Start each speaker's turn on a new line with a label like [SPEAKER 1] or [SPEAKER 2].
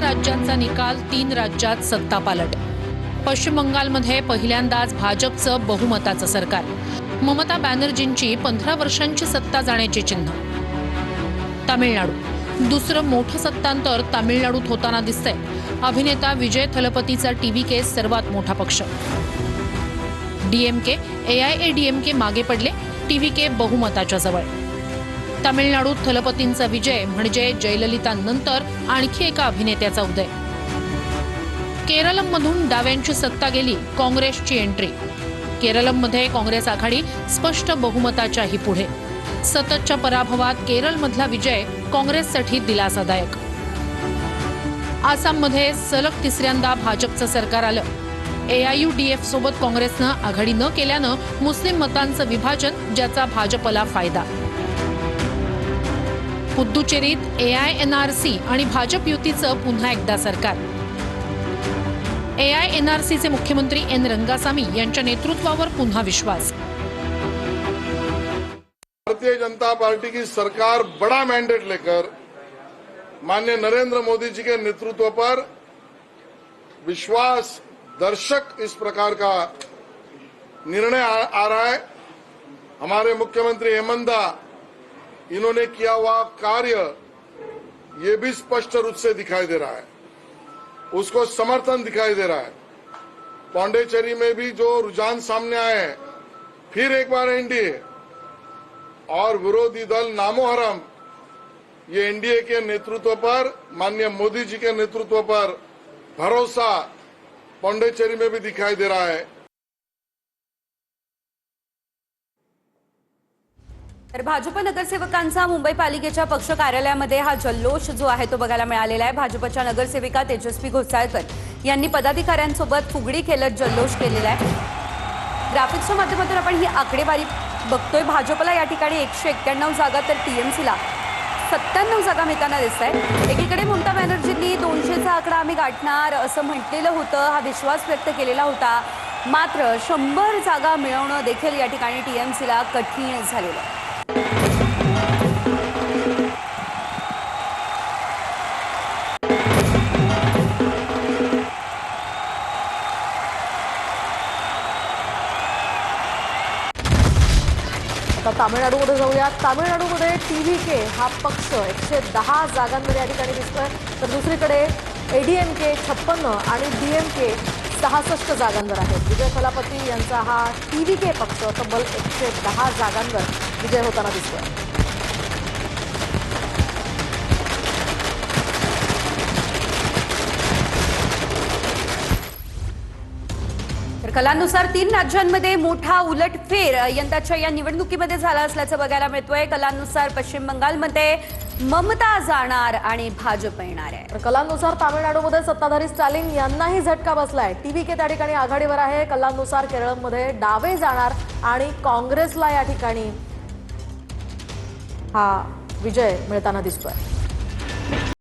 [SPEAKER 1] राज्यांचा निकाल, 3 राज्यात सत्तापालट। पश्चिम बंगालमध्ये पहिल्यांदाच भाजपचं बहुमताचं सरकार। ममता बॅनर्जींची 15 वर्षांची सत्ता जाण्याची चिन्ह। तामिळनाडू दुसरं मोठं सत्तांतर तामिळनाडूत होताना दिसतंय। अभिनेता विजय थलपतीचा टीव्हीके सर्वात मोठा पक्ष। डीएमके एआयएडीएमके मागे पडले, टीव्हीके बहुमताच्या जवळ। तामिळनाडूत थलपतींचा विजय म्हणजे जयललितांनंतर आणखी एका अभिनेत्याचा उदय। केरळमधून डाव्यांची सत्ता गेली, काँग्रेसची एंट्री। केरळमध्ये काँग्रेस आघाडी स्पष्ट बहुमताच्याही पुढे। सततच्या पराभवात केरळमधला विजय काँग्रेससाठी दिलासादायक। आसाममध्ये सलग तिसऱ्यांदा भाजपचं सरकार आलं। एआययूडीएफ सोबत काँग्रेसनं आघाडी न केल्यानं मुस्लिम मतांचं विभाजन, ज्याचा भाजपला फायदा। पुद्दुचेरीत एआयएनआरसी आणि भाजप युतीचं पुन्हा एकदा सरकार। एआयएनआरसीचे मुख्यमंत्री एन रंगासामी यांच्या नेतृत्वावर पुन्हा विश्वास।
[SPEAKER 2] भारतीय जनता पार्टी की सरकार बड़ा मैंडेट लेकर माननीय नरेंद्र मोदी जी के नेतृत्व पर विश्वास दर्शक इस प्रकार का निर्णय आ रहा है। हमारे मुख्यमंत्री हेमंता, इन्होंने किया हुआ कार्य ये भी स्पष्ट रूप से दिखाई दे रहा है, उसको समर्थन दिखाई दे रहा है। पौंडीचेरी में भी जो रुझान सामने आए हैं, फिर एक बार एनडीए और विरोधी दल नामोहरम ये एनडीए के नेतृत्व पर, माननीय मोदी जी के नेतृत्व पर भरोसा पौंडीचेरी में भी दिखाई दे रहा है।
[SPEAKER 3] तर भाजप नगरसेवकांचा मुंबई पालिकेच्या पक्ष कार्यालयामध्ये हा जल्लोष जो आहे तो बघायला मिळालेला आहे। भाजपच्या नगरसेविका तेजस्वी घोसाळकर यांनी पदाधिकाऱ्यांसोबत फुगडी खेळत जल्लोष केलेला आहे। ग्राफिक्सच्या माध्यमातून आपण ही आकडेवारी बघतोय। भाजपला या ठिकाणी 191 जागा तर टीएमसीला 97 जागा मिळताना दिसत आहे। एकीकडे ममता बॅनर्जींनी 200चा आकडा आम्ही गाठणार असं म्हटलेलं होतं, हा विश्वास व्यक्त केलेला होता। मात्र 100 जागा मिळवणं देखील या ठिकाणी टीएमसीला कठीण झालेलं आहे।
[SPEAKER 4] तामिळनाडूमध्ये जाऊया। तामिळनाडूमध्ये टीव्हीके हा पक्ष 110 जागांवर या ठिकाणी दिसतोय, तर दुसरीकडे एडीएमके 56 आणि डीएमके 66 जागांवर आहे। विजय थलापती यांचा हा टीव्हीके पक्ष तब्बल 110 जागांवर विजय होताना दिसतोय।
[SPEAKER 3] कलानुसार 3 राज्यांमध्ये मोठा उलटफेर यंदाच्या या निवडणुकीमध्ये झाला असल्याचं बघायला मिळतोय। कलानुसार पश्चिम बंगालमध्ये ममता जाणार आणि भाजप येणार आहे।
[SPEAKER 4] तर कलानुसार तामिळनाडूमध्ये सत्ताधारी स्टॅलिन यांनाही झटका बसलाय। टीव्हीके त्या ठिकाणी आघाडीवर आहे। कलानुसार केरळमध्ये डावे जाणार आणि काँग्रेसला या ठिकाणी हा विजय मिळताना दिसतोय।